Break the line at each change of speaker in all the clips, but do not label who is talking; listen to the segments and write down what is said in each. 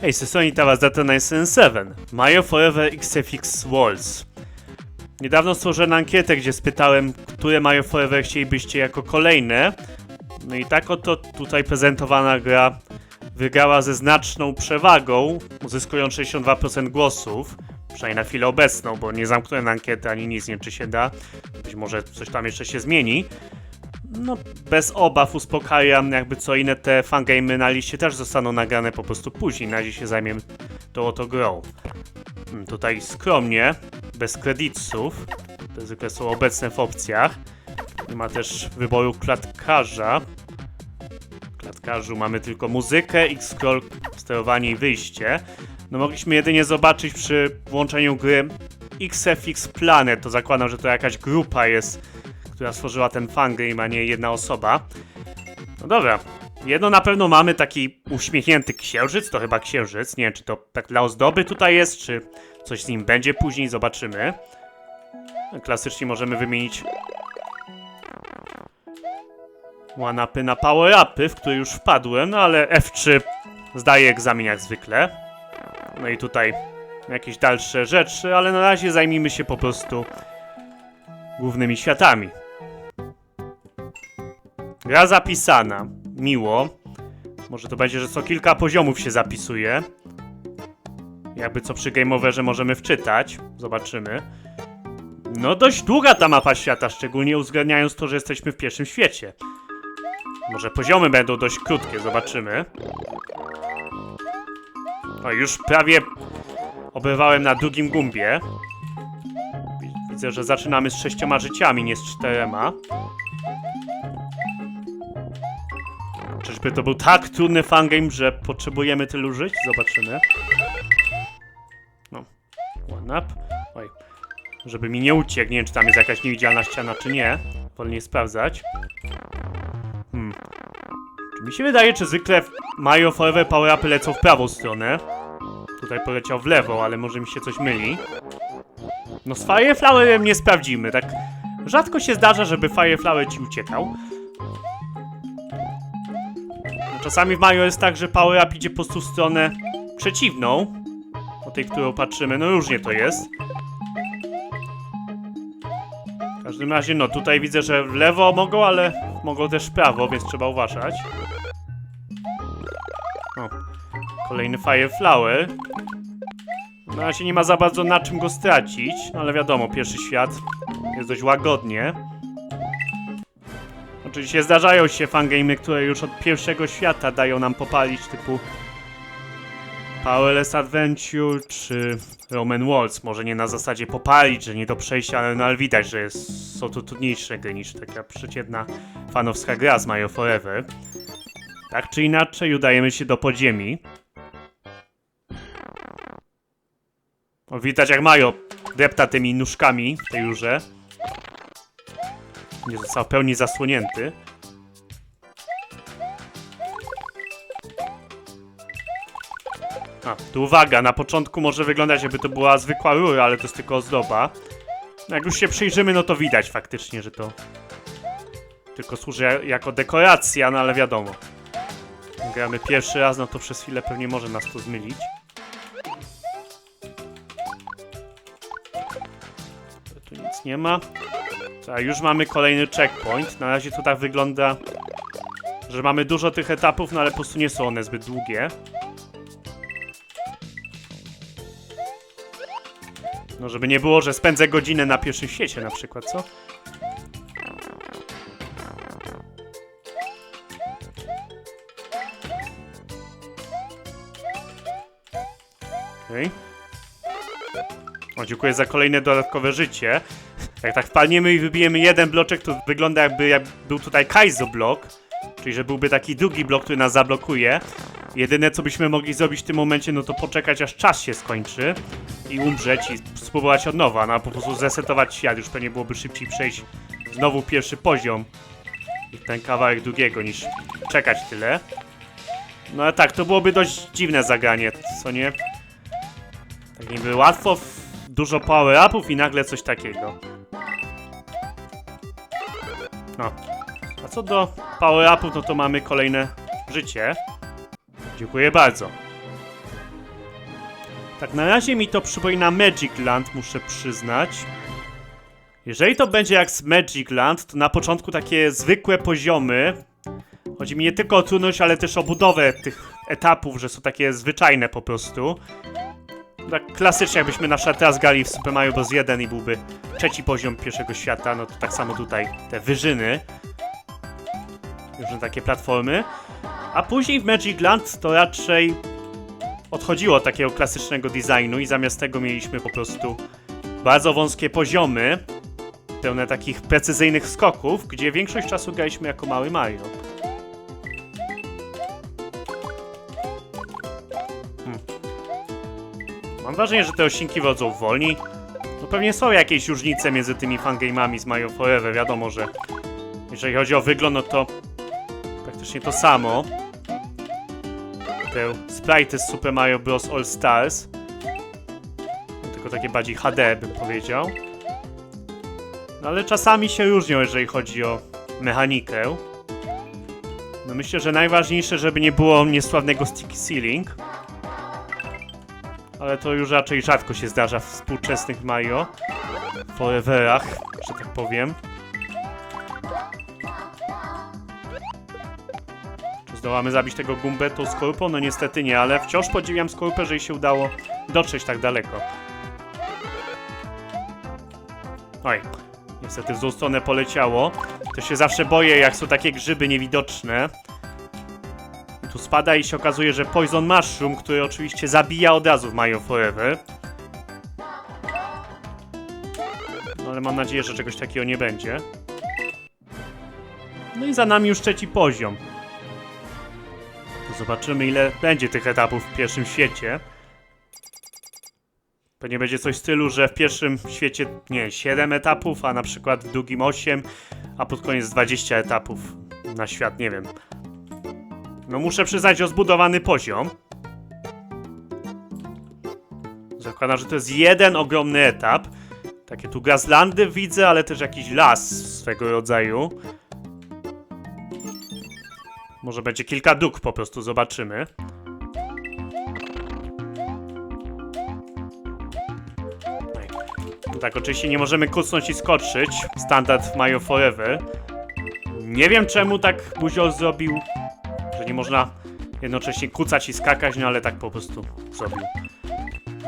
Hej, z tej strony Tawazata977, Mario Forever XFX Worlds. Niedawno stworzyłem ankietę, gdzie spytałem, które Mario Forever chcielibyście jako kolejne. No i tak oto tutaj prezentowana gra wygrała ze znaczną przewagą, uzyskując 62% głosów. Przynajmniej na chwilę obecną, bo nie zamknąłem ankiety ani nic, nie wiem czy się da. Być może coś tam jeszcze się zmieni. No, bez obaw uspokajam, jakby co inne te fangamy na liście też zostaną nagrane po prostu później. Na razie się zajmiem tą oto grą. Tutaj skromnie, bez kredytów. Te zwykle są obecne w opcjach. Nie ma też wyboru klatkarza. W klatkarzu mamy tylko muzykę, X-scroll, sterowanie i wyjście. No mogliśmy jedynie zobaczyć przy włączeniu gry XFX Planet. To zakładam, że to jakaś grupa jest, która stworzyła ten fangame, a nie jedna osoba. No dobra. Jedno na pewno mamy, taki uśmiechnięty księżyc, to chyba księżyc. Nie wiem, czy to tak dla ozdoby tutaj jest, czy coś z nim będzie później, zobaczymy. Klasycznie możemy wymienić one-upy na power-upy, w które już wpadłem, no ale F3 zdaje egzamin jak zwykle. No i tutaj jakieś dalsze rzeczy, ale na razie zajmijmy się po prostu głównymi światami. Gra zapisana. Miło. Może to będzie, że co kilka poziomów się zapisuje. Jakby co przy Game Overze możemy wczytać. Zobaczymy. No dość długa ta mapa świata, szczególnie uwzględniając to, że jesteśmy w pierwszym świecie. Może poziomy będą dość krótkie, zobaczymy. O, już prawie oberwałem na drugim gumbie. Widzę, że zaczynamy z 6 życiami, nie z 4. Czyżby to był tak trudny fangame, że potrzebujemy tylu żyć? Zobaczymy. No, one up. Oj, żeby mi nie uciekł. Nie wiem, czy tam jest jakaś niewidzialna ściana, czy nie. Wolniej sprawdzać. Czy mi się wydaje, czy zwykle w Mario Forever power-upy lecą w prawą stronę? Tutaj poleciał w lewo, ale może mi się coś myli. No z Fire Flowerem nie sprawdzimy, tak rzadko się zdarza, żeby Fire Flower ci uciekał. Czasami w Mario jest tak, że power-up idzie po prostu w stronę przeciwną o tej, którą patrzymy, no różnie to jest. W każdym razie, no tutaj widzę, że w lewo mogą, ale mogą też w prawo, więc trzeba uważać. O, kolejny Fire Flower. Na razie nie ma za bardzo na czym go stracić, no ale wiadomo, pierwszy świat jest dość łagodnie. Oczywiście zdarzają się fangamy, które już od pierwszego świata dają nam popalić, typu Powerless Adventure czy Roman Worlds. Może nie na zasadzie popalić, że nie do przejścia, ale widać, że są to trudniejsze gry niż taka przeciętna fanowska gra z Mario Forever. Tak czy inaczej udajemy się do podziemi. O, widać jak Mario depta tymi nóżkami w tej rurze. Nie został w pełni zasłonięty. A, tu uwaga, na początku może wyglądać, jakby to była zwykła rura, ale to jest tylko ozdoba. No jak już się przyjrzymy, no to widać faktycznie, że to tylko służy jako dekoracja, no ale wiadomo. Gramy pierwszy raz, no to przez chwilę pewnie może nas to zmylić. Tu nic nie ma. Tak, już mamy kolejny checkpoint. Na razie to tak wygląda, że mamy dużo tych etapów, no ale po prostu nie są one zbyt długie. No żeby nie było, że spędzę godzinę na pierwszym świecie na przykład, co? Okej. O, dziękuję za kolejne dodatkowe życie. Jak tak wpadniemy i wybijemy jeden bloczek, to wygląda jakby był tutaj Kaizo blok. Czyli że byłby taki drugi blok, który nas zablokuje. Jedyne co byśmy mogli zrobić w tym momencie, no to poczekać aż czas się skończy i umrzeć i spróbować od nowa, no po prostu zresetować świat. Już pewnie byłoby szybciej przejść znowu pierwszy poziom i ten kawałek drugiego niż czekać tyle. No ale tak, to byłoby dość dziwne zagranie, co nie? Tak niby łatwo, dużo power-upów i nagle coś takiego. No. A co do power-upów, no to mamy kolejne życie. Dziękuję bardzo. Tak na razie mi to przypomina Magic Land, muszę przyznać. Jeżeli to będzie jak z Magic Land, to na początku takie zwykłe poziomy. Chodzi mi nie tylko o trudność, ale też o budowę tych etapów, że są takie zwyczajne po prostu. Tak klasycznie, jakbyśmy na przykład teraz grali w Super Mario Bros. 1 i byłby trzeci poziom pierwszego świata, no to tak samo tutaj te wyżyny. Różne takie platformy. A później w Magic Land to raczej odchodziło od takiego klasycznego designu i zamiast tego mieliśmy po prostu bardzo wąskie poziomy, pełne takich precyzyjnych skoków, gdzie większość czasu graliśmy jako mały Mario. Mam wrażenie, że te odcinki wychodzą wolniej. No pewnie są jakieś różnice między tymi fangame'ami z Mario Forever. Wiadomo, że jeżeli chodzi o wygląd, no to praktycznie to samo. Te sprite'y z Super Mario Bros. All Stars. No, tylko takie bardziej HD, bym powiedział. No ale czasami się różnią, jeżeli chodzi o mechanikę. No myślę, że najważniejsze, żeby nie było niesławnego sticky ceiling. Ale to już raczej rzadko się zdarza w współczesnych Mario Foreverach, że tak powiem. Czy zdołamy zabić tego Gumbę tą skorupą? No niestety nie, ale wciąż podziwiam skorupę, że jej się udało dotrzeć tak daleko. Oj, niestety w złą stronę poleciało. To się zawsze boję, jak są takie grzyby niewidoczne. I tu spada i się okazuje, że Poison Mushroom, który oczywiście zabija od razu w Mario Forever. No ale mam nadzieję, że czegoś takiego nie będzie. No i za nami już trzeci poziom. To zobaczymy, ile będzie tych etapów w pierwszym świecie. Pewnie będzie coś w stylu, że w pierwszym świecie, nie, 7 etapów, a na przykład w drugim 8, a pod koniec 20 etapów na świat, nie wiem. No muszę przyznać, że zbudowany poziom. Zakładam, że to jest jeden ogromny etap. Takie tu grasslandy widzę, ale też jakiś las swego rodzaju. Może będzie kilka dróg po prostu, zobaczymy. No tak, oczywiście nie możemy kucnąć i skoczyć. Standard w Mario Forever. Nie wiem czemu tak Buziol zrobił, że nie można jednocześnie kucać i skakać, no ale tak po prostu zrobił.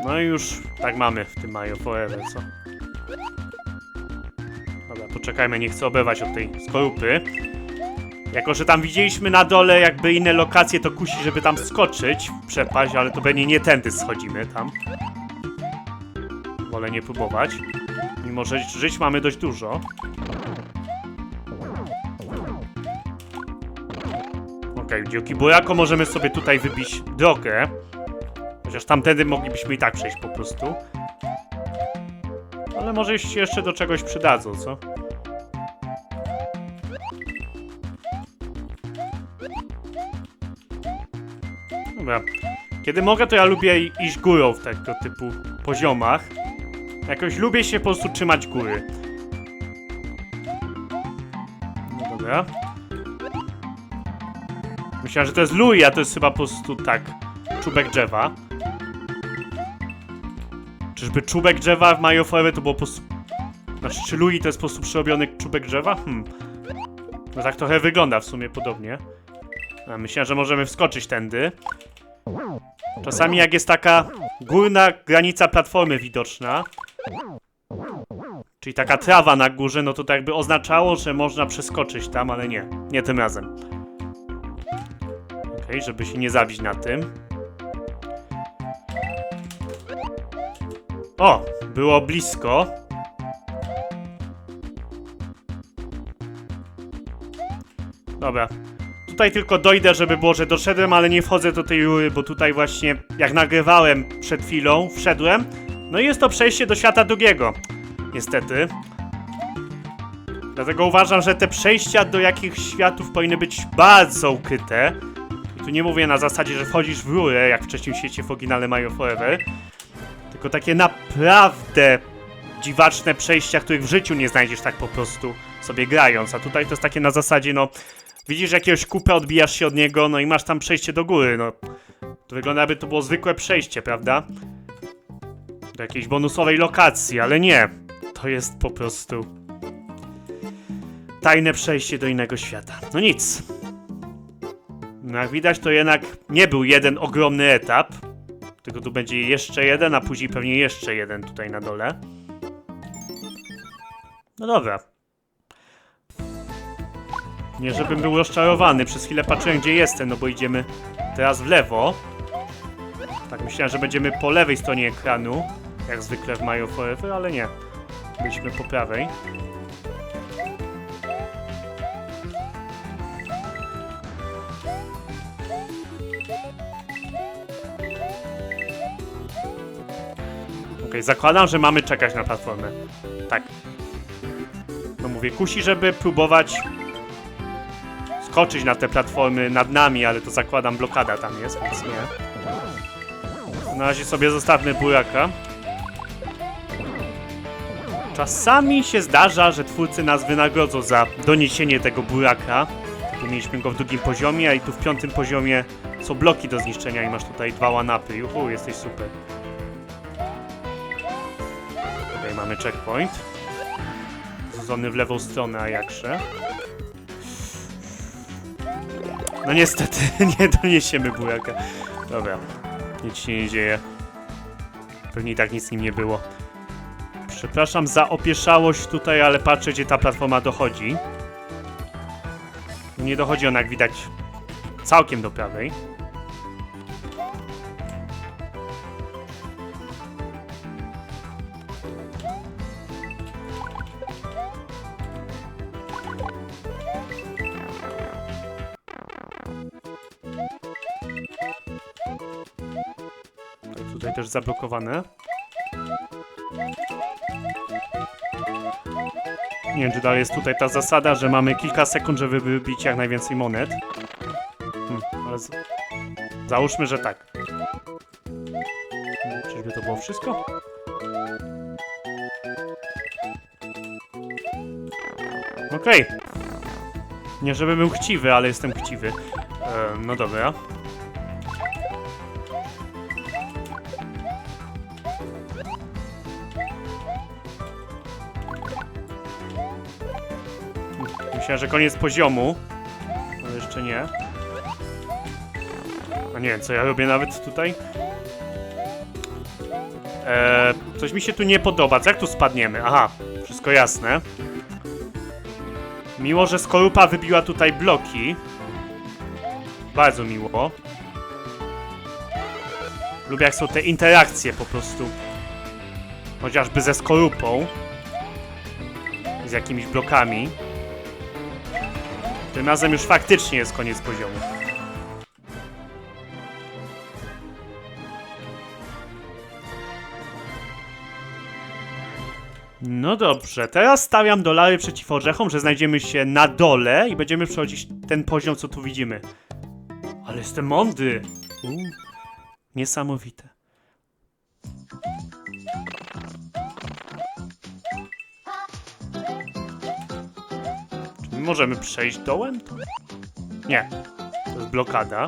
No i już tak mamy w tym Mario Forever, co? Dobra, poczekajmy, nie chcę oberwać od tej skorupy. Jako że tam widzieliśmy na dole jakby inne lokacje, to kusi, żeby tam skoczyć w przepaść, ale to pewnie nie tędy schodzimy tam. Wolę nie próbować. Mimo że żyć mamy dość dużo. Okej, dzięki burako możemy sobie tutaj wybić drogę. Chociaż tamtędy moglibyśmy i tak przejść po prostu. Ale może się jeszcze do czegoś przydadzą, co? Dobra. Kiedy mogę, to ja lubię iść górą w tego typu poziomach. Jakoś lubię się po prostu trzymać góry. No dobra. Myślałem, że to jest Louis, a to jest chyba po prostu tak czubek drzewa. Czyżby czubek drzewa w Mario Forever to było po prostu... Znaczy, czy Louis to jest po prostu przerobiony czubek drzewa? No tak trochę wygląda w sumie podobnie. A myślałem, że możemy wskoczyć tędy. Czasami jak jest taka górna granica platformy widoczna, czyli taka trawa na górze, no to tak jakby oznaczało, że można przeskoczyć tam, ale nie. Nie tym razem. Okej, żeby się nie zabić na tym. O! Było blisko. Dobra. Tutaj tylko dojdę, żeby było, że doszedłem, ale nie wchodzę do tej rury, bo tutaj właśnie, jak nagrywałem przed chwilą, wszedłem. No i jest to przejście do świata drugiego. Niestety. Dlatego uważam, że te przejścia do jakichś światów powinny być bardzo ukryte. I tu nie mówię na zasadzie, że wchodzisz w rurę, jak w wcześniejszym świecie w oryginale Mario Forever. Tylko takie naprawdę dziwaczne przejścia, których w życiu nie znajdziesz tak po prostu sobie grając. A tutaj to jest takie na zasadzie, no... Widzisz jakiegoś kupę, odbijasz się od niego, no i masz tam przejście do góry, no. To wygląda, jakby to było zwykłe przejście, prawda? do jakiejś bonusowej lokacji, ale nie. To jest po prostu tajne przejście do innego świata. No nic. No jak widać, to jednak nie był jeden ogromny etap. Tylko tu będzie jeszcze jeden, a później pewnie jeszcze jeden tutaj na dole. No dobra. Nie żebym był rozczarowany, przez chwilę patrzyłem gdzie jestem, no bo idziemy teraz w lewo. Tak myślałem, że będziemy po lewej stronie ekranu, jak zwykle w Mario Forever, ale nie. Byliśmy po prawej. Okej, zakładam, że mamy czekać na platformę. Tak. No mówię, kusi, żeby próbować skoczyć na te platformy nad nami, ale to zakładam blokada tam jest, więc nie. Na razie sobie zostawmy buraka. Czasami się zdarza, że twórcy nas wynagrodzą za doniesienie tego buraka. Tu mieliśmy go w drugim poziomie, a i tu w piątym poziomie są bloki do zniszczenia i masz tutaj 2 one-upy. Juhu, jesteś super. Tutaj mamy checkpoint. Złożony w lewą stronę, a jakże. No niestety, nie doniesiemy buraka. Dobra, nic się nie dzieje. Pewnie i tak nic z nim nie było. Przepraszam za opieszałość tutaj, ale patrzę, gdzie ta platforma dochodzi. Nie dochodzi ona, jak widać, całkiem do prawej. Tutaj też zablokowane. Nie wiem, czy dalej jest tutaj ta zasada, że mamy kilka sekund, żeby wybić jak najwięcej monet. Ale załóżmy, że tak. Czyżby to było wszystko? Okej. Nie, żebym był chciwy, ale jestem chciwy. No dobra. Myślałem, że koniec poziomu, ale jeszcze nie. A nie wiem, co ja robię nawet tutaj. Coś mi się tu nie podoba. Co jak tu spadniemy? Aha, wszystko jasne. Miło, że skorupa wybiła tutaj bloki. Bardzo miło. Lubię, jak są te interakcje po prostu. Chociażby ze skorupą. Z jakimiś blokami. Tym razem już faktycznie jest koniec poziomu. No dobrze, teraz stawiam dolary przeciw orzechom, że znajdziemy się na dole i będziemy przechodzić ten poziom, co tu widzimy. Ale jestem mądry. Niesamowite. Czy my możemy przejść dołem? Nie. To jest blokada.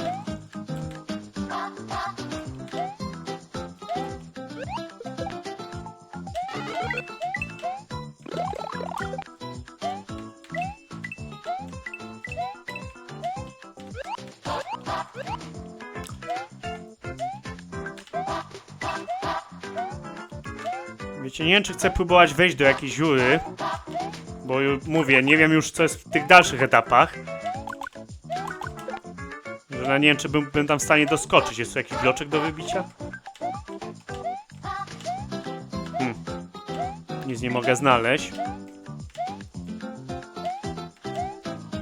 Wiecie, nie wiem, czy chcę próbować wejść do jakiejś dziury, bo już mówię, nie wiem już, co jest w tych dalszych etapach. Że nie wiem, czy bym tam w stanie doskoczyć. Jest tu jakiś bloczek do wybicia? Nic nie mogę znaleźć.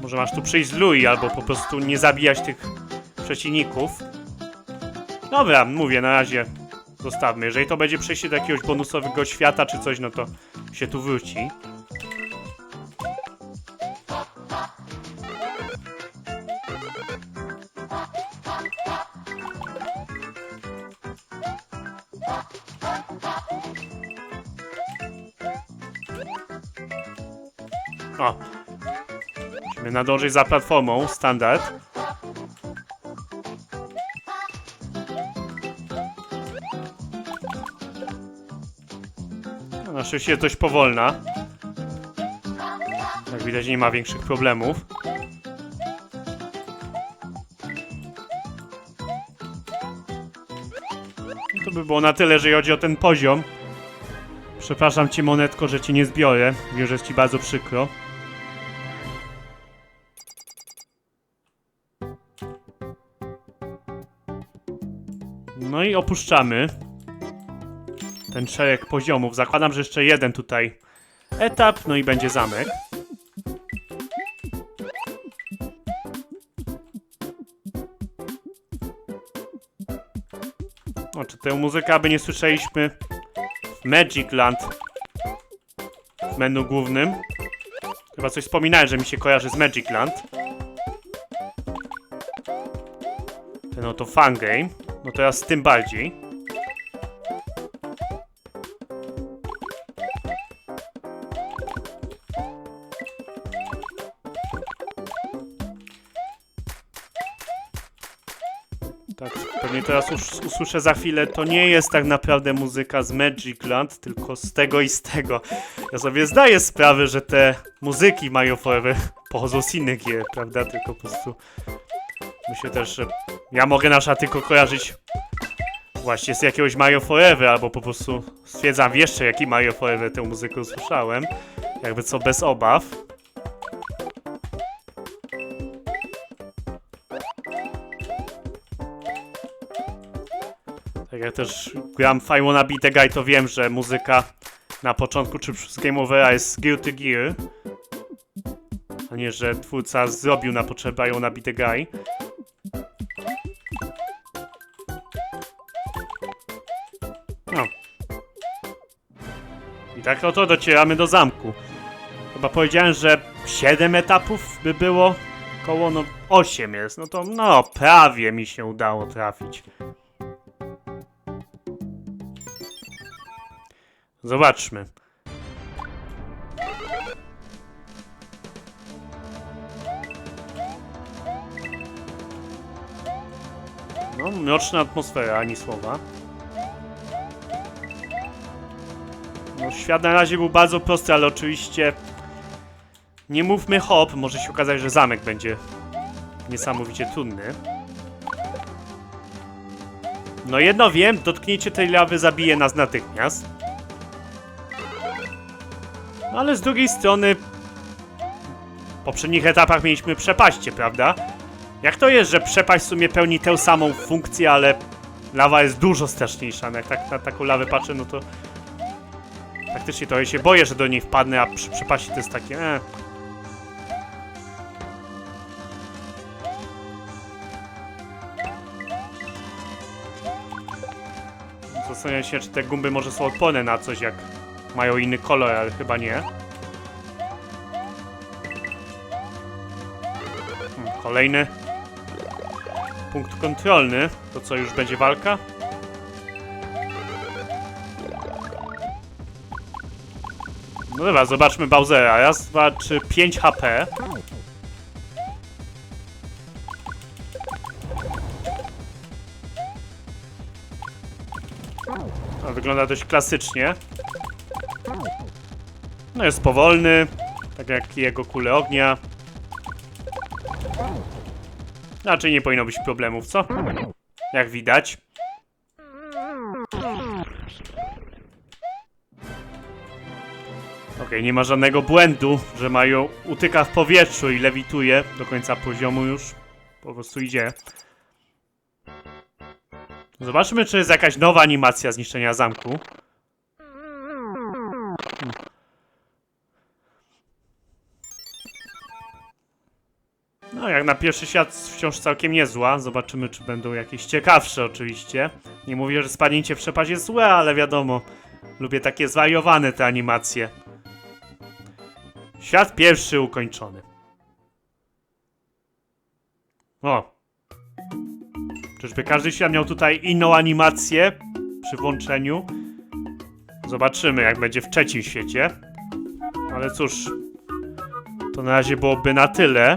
Może masz tu przyjść z Lui, albo po prostu nie zabijać tych przeciwników. Dobra, mówię, na razie zostawmy. Jeżeli to będzie przejście do jakiegoś bonusowego świata czy coś, no to się tu wróci. O! Musimy nadążyć za platformą, standard. Oczywiście dość powolna. Jak widać, nie ma większych problemów. I to by było na tyle, jeżeli chodzi o ten poziom. Przepraszam cię, Monetko, że cię nie zbiorę. Wiem, że jest ci bardzo przykro. No i opuszczamy ten szereg poziomów. Zakładam, że jeszcze jeden tutaj etap, no i będzie zamek. O, czy tę muzykę aby nie słyszeliśmy w Magic Land w menu głównym? Chyba coś wspominałem, że mi się kojarzy z Magic Land. Ten oto Fun Game. No teraz tym bardziej. Tak, pewnie teraz usłyszę za chwilę, to nie jest tak naprawdę muzyka z Magic Land, tylko z tego i z tego. Ja sobie zdaję sprawę, że te muzyki Mario Forever pochodzą z innych gier, prawda? Tylko po prostu myślę też, że ja mogę na przykład tylko kojarzyć właśnie z jakiegoś Mario Forever, albo po prostu stwierdzam jeszcze, jaki Mario Forever tę muzykę usłyszałem. Jakby co, bez obaw. Tak jak też gram w I Wanna Be The Guy, to wiem, że muzyka na początku czy przez Game Overa jest Guilty Gear. A nie, że twórca zrobił na potrzeby I Wanna Be The Guy. No. I tak oto docieramy do zamku. Chyba powiedziałem, że 7 etapów by było. Koło, no 8 jest. No to, no, prawie mi się udało trafić. Zobaczmy. No, mroczna atmosfera, ani słowa. No, świat na razie był bardzo prosty, ale oczywiście nie mówmy hop, może się okazać, że zamek będzie niesamowicie trudny. No jedno wiem, dotknięcie tej lawy zabije nas natychmiast. No ale z drugiej strony w poprzednich etapach mieliśmy przepaście, prawda? Jak to jest, że przepaść w sumie pełni tę samą funkcję, ale lawa jest dużo straszniejsza. No jak tak na taką lawę patrzę, no to faktycznie trochę się boję, że do niej wpadnę, a przy przepaści to jest takie Zastanawiam się, czy te gumby może są odporne na coś, jak mają inny kolor, ale chyba nie. Kolejny punkt kontrolny. To co, już będzie walka? No dobra, zobaczmy Bowsera. Raz, dwa, trzy, 5 HP. No, wygląda dość klasycznie. No jest powolny, tak jak jego kule ognia. Raczej nie powinno być problemów, co? Jak widać. Okej, nie ma żadnego błędu, że Mario utyka w powietrzu i lewituje do końca poziomu już. Po prostu idzie. Zobaczmy, czy jest jakaś nowa animacja zniszczenia zamku. No, jak na pierwszy świat wciąż całkiem niezła. Zobaczymy, czy będą jakieś ciekawsze oczywiście. Nie mówię, że spadnięcie w przepaść jest złe, ale wiadomo. Lubię takie zwariowane te animacje. Świat pierwszy ukończony. O! Czyżby każdy świat miał tutaj inną animację przy włączeniu? Zobaczymy, jak będzie w trzecim świecie. Ale cóż, to na razie byłoby na tyle.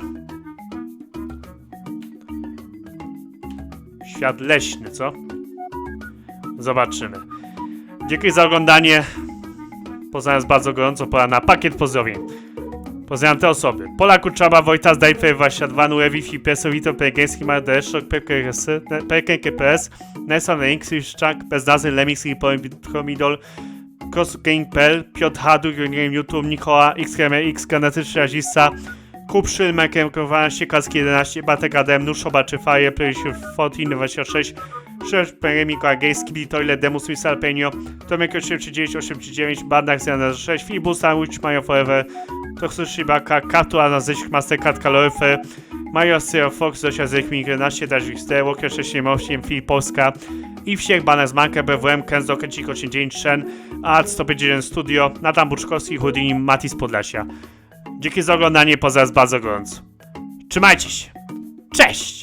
Świat leśny, co? Zobaczymy. Dziękuję za oglądanie. Pozdrawiam bardzo gorąco, pora na pakiet pozdrowień. Pozdrawiam te osoby. Pola Kuczaba, Wojtas, Dajfer, 22, Nue, Wi-Fi, Pesowito, Pegeński, Mardeszok, PKS, Nelson, X, Szczak, Bezdazy, Lemix, Promidol, CrossGame.pl, Piotr Hadu, YouTube, Nikola, XKM, X, Genetyczny Azista, Kupszyl, Mekiem, 12, Kaski 11, Batek Adem, Nuszoba, czy Fire, Prysiu, 14, 26, Szerz, Peremiko, Agejski, Bitoile, Demus, Misal, Penio, Tomek, 839, 839, Badnak, 06, Filbus, Sandwich, Mario Forever, Toxushi, Baka, Katua, Nazysk, Mastercard, Calorifer, Mario, Zero, Fox, Zosia, Zechmik, 11, Dashvik, Ster, Walker, 678, Filip, Polska, i Wsiek, Banek, z Markę, BWM, Kenzo, Kęcik, 89, Shen, Art, 151 Studio, Nathan Buczkowski, Houdini, Matis Podlasia. Dzięki za oglądanie, pozdrawiam bardzo gorąco. Trzymajcie się. Cześć!